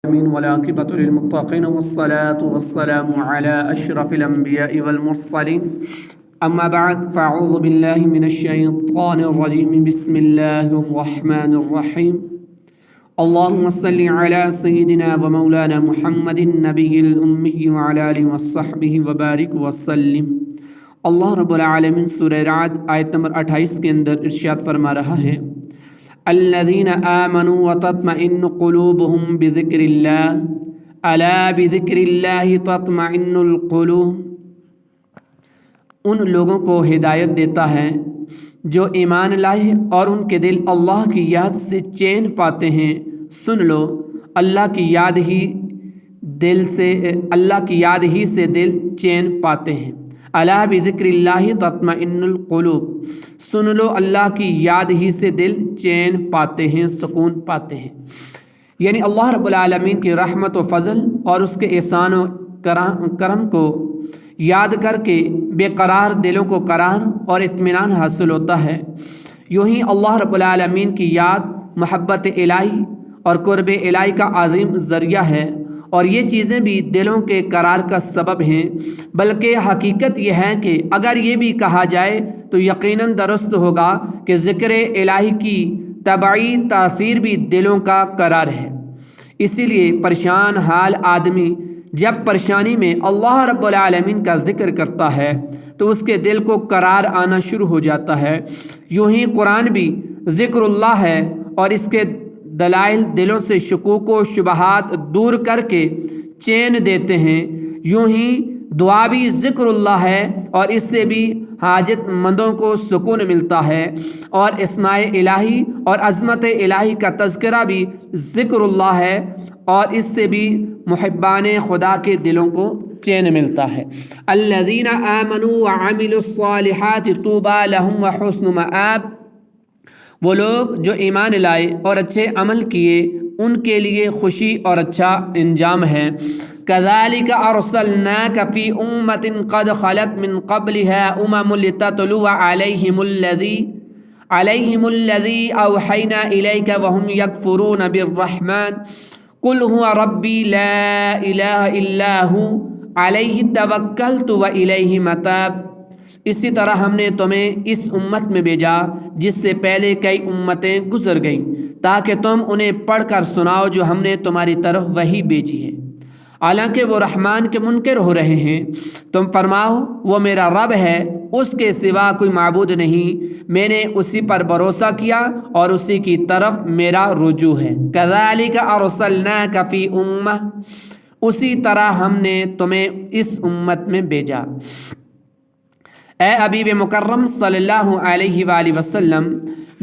والعاقبۃ للمتقین والصلاة والسلام علی اشرف الانبیاء والمرسلین اما بعد فاعوذ باللہ من الشیطان الرجیم بسم اللہ الرحمن الرحیم اللہم صل علی سیدنا و مولانا محمد النبی الامی وعلی آلہ وصحبہ وبارک وسلم۔ اللہ رب العالمین سورہ رعد آیت نمبر 28 کے اندر ارشاد فرما رہا ہے الذین آمنوا وتطمئن قلوبهم بذکر اللہ الا بذکر اللہ تطمئن القلوب۔ ان لوگوں کو ہدایت دیتا ہے جو ایمان لائے اور ان کے دل اللہ کی یاد سے چین پاتے ہیں۔ سن لو، اللہ کی یاد ہی سے دل چین پاتے ہیں۔ الا بذکر اللہ تطمئن القلوب، سن لو اللہ کی یاد ہی سے دل چین پاتے ہیں، سکون پاتے ہیں۔ یعنی اللہ رب العالمین کی رحمت و فضل اور اس کے احسان و کرم کو یاد کر کے بے قرار دلوں کو قرار اور اطمینان حاصل ہوتا ہے۔ یوں ہی اللہ رب العالمین کی یاد محبت الہی اور قرب الہی کا عظیم ذریعہ ہے، اور یہ چیزیں بھی دلوں کے قرار کا سبب ہیں۔ بلکہ حقیقت یہ ہے کہ اگر یہ بھی کہا جائے تو یقیناً درست ہوگا کہ ذکر الہی کی طبعی تاثیر بھی دلوں کا قرار ہے۔ اسی لیے پریشان حال آدمی جب پریشانی میں اللہ رب العالمین کا ذکر کرتا ہے تو اس کے دل کو قرار آنا شروع ہو جاتا ہے۔ یوں ہی قرآن بھی ذکر اللہ ہے، اور اس کے دلائل دلوں سے شکوک و شبہات دور کر کے چین دیتے ہیں۔ یوں ہی دعا بھی ذکر اللہ ہے، اور اس سے بھی حاجت مندوں کو سکون ملتا ہے، اور اسماء الہی اور عظمت الہی کا تذکرہ بھی ذکر اللہ ہے، اور اس سے بھی محبان خدا کے دلوں کو چین ملتا ہے۔ الذین آمنوا وعملوا الصالحات طوبی لہم وحسن مآب، وہ لوگ جو ایمان لائے اور اچھے عمل کیے ان کے لیے خوشی اور اچھا انجام ہے۔ كذلك أرسلناك في أمة قد خلت من قبلها لتتلو عليهم الذي أوحينا إليك وهم يكفرون بالرحمن قل هو ربي لا إله إلا هو عليه توكلت وإليه متاب۔ اسی طرح ہم نے تمہیں اس امت میں بھیجا جس سے پہلے کئی امتیں گزر گئیں، تاکہ تم انہیں پڑھ کر سناؤ جو ہم نے تمہاری طرف وحی بھیجی ہے، حالانکہ وہ رحمان کے منکر ہو رہے ہیں۔ تم فرماؤ وہ میرا رب ہے، اس کے سوا کوئی معبود نہیں، میں نے اسی پر بھروسہ کیا اور اسی کی طرف میرا رجوع ہے۔ كذلك أرسلناك في أمة، اسی طرح ہم نے تمہیں اس امت میں بھیجا۔ اے حبیب مکرم صلی اللہ علیہ وآلہ وسلم،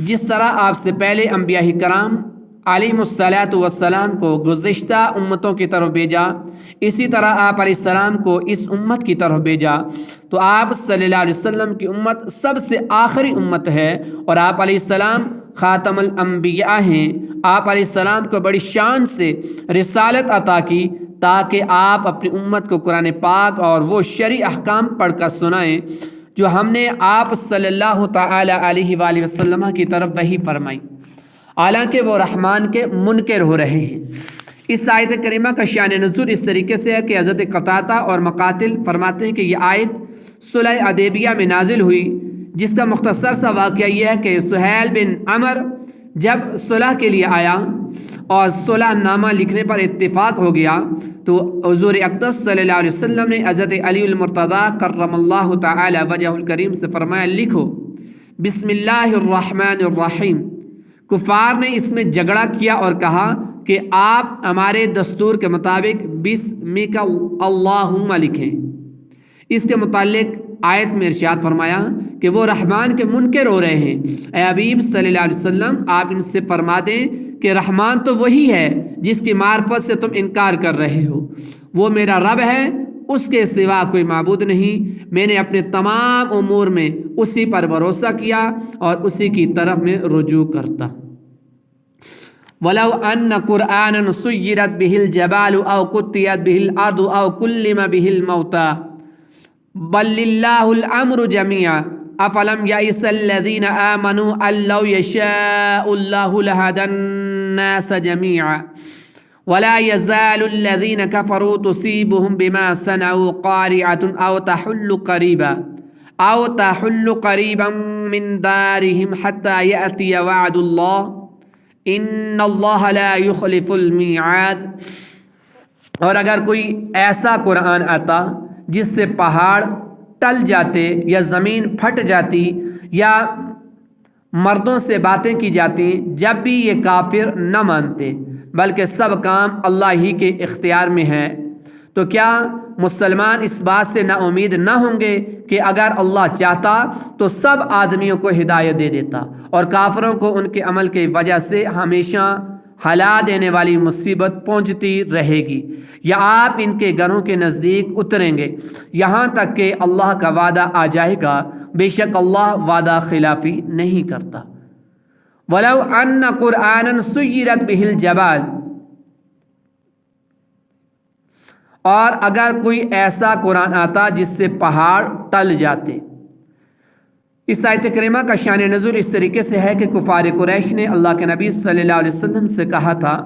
جس طرح آپ سے پہلے انبیاء کرام علیہم الصلاۃ والسلام کو گزشتہ امتوں کی طرف بھیجا، اسی طرح آپ علیہ السلام کو اس امت کی طرف بھیجا۔ تو آپ صلی اللہ علیہ وسلم کی امت سب سے آخری امت ہے، اور آپ علیہ السلام خاتم الانبیاء ہیں۔ آپ علیہ السلام کو بڑی شان سے رسالت عطا کی تاکہ آپ اپنی امت کو قرآن پاک اور وہ شرعی احکام پڑھ کر سنائیں جو ہم نے آپ صلی اللہ تعالی علیہ وآلہ وسلم کی طرف وحی فرمائی، حالانکہ وہ رحمان کے منکر ہو رہے ہیں۔ اس آیت کریمہ کا شان نزول اس طریقے سے ہے کہ حضرت قتادہ اور مقاتل فرماتے ہیں کہ یہ آیت صلح حدیبیہ میں نازل ہوئی، جس کا مختصر سا واقعہ یہ ہے کہ سہیل بن عمر جب صلح کے لیے آیا اور صلح نامہ لکھنے پر اتفاق ہو گیا، تو حضور اقدس صلی اللہ علیہ وسلم نے حضرت علی المرتضیٰ کرم اللہ تعالی وجہ الکریم سے فرمایا لکھو بسم اللہ الرحمن الرحیم۔ کفار نے اس میں جھگڑا کیا اور کہا کہ آپ ہمارے دستور کے مطابق بسمک اللہم لکھیں۔ اس کے متعلق آیت میں ارشاد فرمایا کہ وہ رحمان کے منکر ہو رہے ہیں۔ اے حبیب صلی اللہ علیہ وسلم، آپ ان سے فرما دیں کہ رحمان تو وہی ہے جس کی معرفت سے تم انکار کر رہے ہو، وہ میرا رب ہے، اس کے سوا کوئی معبود نہیں، میں نے اپنے تمام امور میں اسی پر بھروسہ کیا اور اسی کی طرف میں رجوع کرتا۔ وَلَوْ أَنَّ قُرْآنًا سُيِّرَتْ بِهِ الْجِبَالُ أَوْ قُطِّعَتْ بِهِ الْأَرْضُ أَوْ كُلِّمَ بِهِ الْمَوْتَى بَلْ لِلَّهُ الْأَمْرُ جَمِيعًا أَفَلَمْ يَئِسَ الَّذِينَ آمَنُوا أَن لَّوْ يَشَاءُ اللَّهُ لَهَدَى النَّاسَ جَمِيعًا ولا يزال الذين كفروا تصيبهم بما صنعوا قارعة أو تحل قريبا من دارهم حتى يأتي وعد الله إن الله لا يخلف الميعاد۔ اور اگر کوئی ایسا قرآن آتا جس سے پہاڑ ٹل جاتے یا زمین پھٹ جاتی یا مردوں سے باتیں کی جاتی، جب بھی یہ کافر نہ مانتے بلکہ سب کام اللہ ہی کے اختیار میں ہے، تو کیا مسلمان اس بات سے نا امید نہ ہوں گے کہ اگر اللہ چاہتا تو سب آدمیوں کو ہدایت دے دیتا اور کافروں کو ان کے عمل کی وجہ سے ہمیشہ ہلا دینے والی مصیبت پہنچتی رہے گی، یا آپ ان کے گھروں کے نزدیک اتریں گے یہاں تک کہ اللہ کا وعدہ آ جائے گا، بے شک اللہ وعدہ خلافی نہیں کرتا۔ وَلَوْ أَنَّ قُرْآنًا سُيِّرَتْ بِهِ الْجِبَالُ، اور اگر کوئی ایسا قرآن آتا جس سے پہاڑ ٹل جاتے۔ اس آیت کریمہ کا شان نزول اس طریقے سے ہے کہ کفار قریش نے اللہ کے نبی صلی اللہ علیہ وسلم سے کہا تھا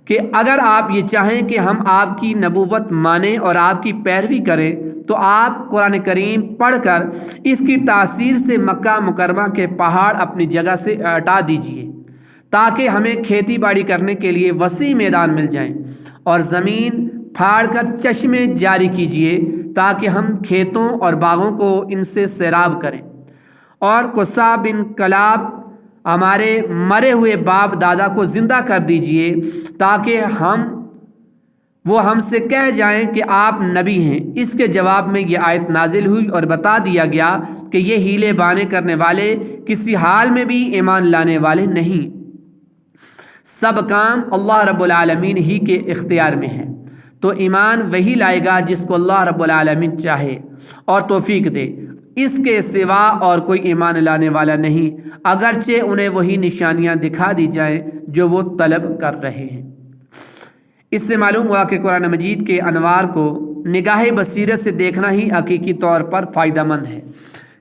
کہ اگر آپ یہ چاہیں کہ ہم آپ کی نبوت مانیں اور آپ کی پیروی کریں تو آپ قرآن کریم پڑھ کر اس کی تاثیر سے مکہ مکرمہ کے پہاڑ اپنی جگہ سے ہٹا دیجئے تاکہ ہمیں کھیتی باڑی کرنے کے لیے وسیع میدان مل جائیں، اور زمین پھاڑ کر چشمے جاری کیجئے تاکہ ہم کھیتوں اور باغوں کو ان سے سیراب کریں، اور قصہ بن کلاب ہمارے مرے ہوئے باپ دادا کو زندہ کر دیجئے تاکہ وہ ہم سے کہہ جائیں کہ آپ نبی ہیں۔ اس کے جواب میں یہ آیت نازل ہوئی اور بتا دیا گیا کہ یہ ہیلے بانے کرنے والے کسی حال میں بھی ایمان لانے والے نہیں، سب کام اللہ رب العالمین ہی کے اختیار میں ہے، تو ایمان وہی لائے گا جس کو اللہ رب العالمین چاہے اور توفیق دے، اس کے سوا اور کوئی ایمان لانے والا نہیں، اگرچہ انہیں وہی نشانیاں دکھا دی جائیں جو وہ طلب کر رہے ہیں۔ اس سے معلوم ہوا کہ قرآن مجید کے انوار کو نگاہ بصیرت سے دیکھنا ہی حقیقی طور پر فائدہ مند ہے،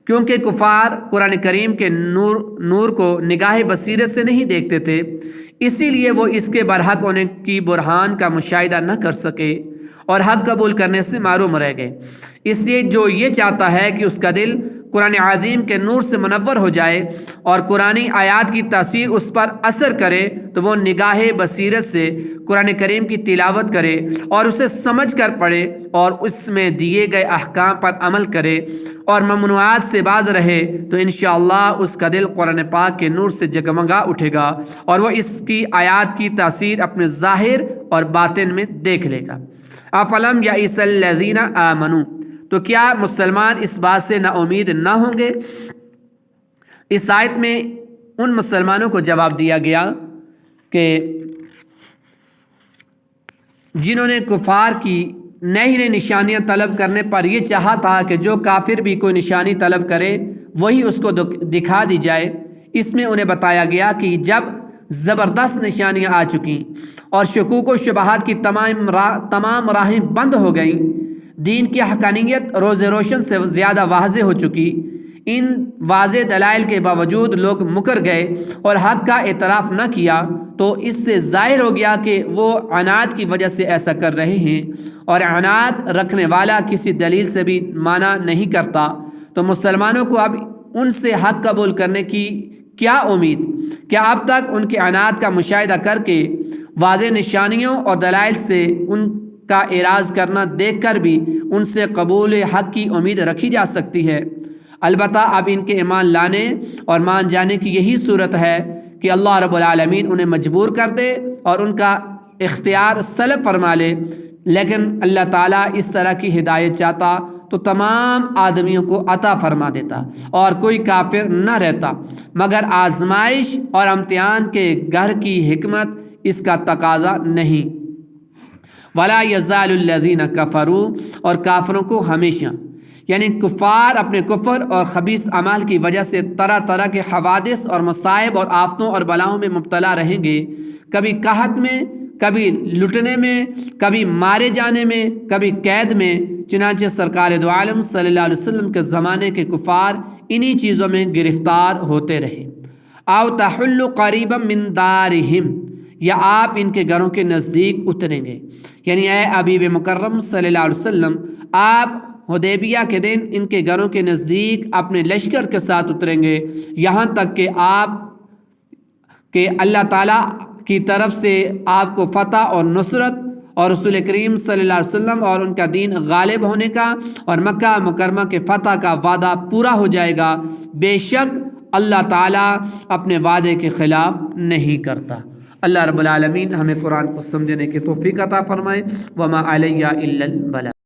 کیونکہ کفار قرآن کریم کے نور کو نگاہ بصیرت سے نہیں دیکھتے تھے، اسی لیے وہ اس کے برحق ہونے کی برہان کا مشاہدہ نہ کر سکے اور حق قبول کرنے سے محروم رہ گئے۔ اس لیے جو یہ چاہتا ہے کہ اس کا دل قرآن عظیم کے نور سے منور ہو جائے اور قرآنی آیات کی تاثیر اس پر اثر کرے، تو وہ نگاہ بصیرت سے قرآن کریم کی تلاوت کرے اور اسے سمجھ کر پڑھے اور اس میں دیے گئے احکام پر عمل کرے اور ممنوعات سے باز رہے، تو انشاءاللہ اس کا دل قرآن پاک کے نور سے جگمگا اٹھے گا اور وہ اس کی آیات کی تاثیر اپنے ظاہر اور باطن میں دیکھ لے گا۔ افلم یئس الذین آمنوا، تو کیا مسلمان اس بات سے نا امید نہ ہوں گے؟ اس آیت میں ان مسلمانوں کو جواب دیا گیا کہ جنہوں نے کفار کی نئی نئی نشانیاں طلب کرنے پر یہ چاہا تھا کہ جو کافر بھی کوئی نشانی طلب کرے وہی اس کو دکھا دی جائے، اس میں انہیں بتایا گیا کہ جب زبردست نشانیاں آ چکیں اور شکوک و شبہات کی تمام راہیں بند ہو گئیں، دین کی حقانیت روز روشن سے زیادہ واضح ہو چکی، ان واضح دلائل کے باوجود لوگ مکر گئے اور حق کا اعتراف نہ کیا، تو اس سے ظاہر ہو گیا کہ وہ عناد کی وجہ سے ایسا کر رہے ہیں، اور عناد رکھنے والا کسی دلیل سے بھی مانع نہیں کرتا، تو مسلمانوں کو اب ان سے حق قبول کرنے کی کیا امید؟ کیا اب تک ان کے عناد کا مشاہدہ کر کے واضح نشانیوں اور دلائل سے ان کا اعراض کرنا دیکھ کر بھی ان سے قبول حق کی امید رکھی جا سکتی ہے؟ البتہ اب ان کے ایمان لانے اور مان جانے کی یہی صورت ہے کہ اللہ رب العالمین انہیں مجبور کر دے اور ان کا اختیار سلب فرما لے، لیکن اللہ تعالیٰ اس طرح کی ہدایت چاہتا تو تمام آدمیوں کو عطا فرما دیتا اور کوئی کافر نہ رہتا، مگر آزمائش اور امتحان کے گھر کی حکمت اس کا تقاضا نہیں۔ وَلَا يَزَالُ الَّذِينَ كَفَرُوا، اور کافروں کو ہمیشہ، یعنی کفار اپنے کفر اور خبیث اعمال کی وجہ سے طرح طرح کے حوادث اور مصائب اور آفتوں اور بلاؤں میں مبتلا رہیں گے، کبھی قحط میں، کبھی لٹنے میں، کبھی مارے جانے میں، کبھی قید میں۔ چنانچہ سرکار دو عالم صلی اللہ علیہ وسلم کے زمانے کے کفار انہی چیزوں میں گرفتار ہوتے رہے۔ او تحل قریبا من دارہم، یا آپ ان کے گھروں کے نزدیک اتریں گے۔ یعنی اے حبیب مکرم صلی اللہ علیہ وسلم، آپ حدیبیہ کے دن ان کے گھروں کے نزدیک اپنے لشکر کے ساتھ اتریں گے، یہاں تک کہ اللہ تعالیٰ کی طرف سے آپ کو فتح اور نصرت اور رسول کریم صلی اللہ علیہ وسلم اور ان کا دین غالب ہونے کا اور مکہ مکرمہ کے فتح کا وعدہ پورا ہو جائے گا۔ بے شک اللہ تعالیٰ اپنے وعدے کے خلاف نہیں کرتا۔ اللہ رب العالمین ہمیں قرآن کو سمجھنے کی توفیق عطا فرمائے۔ وما علیہ الا البلاغ۔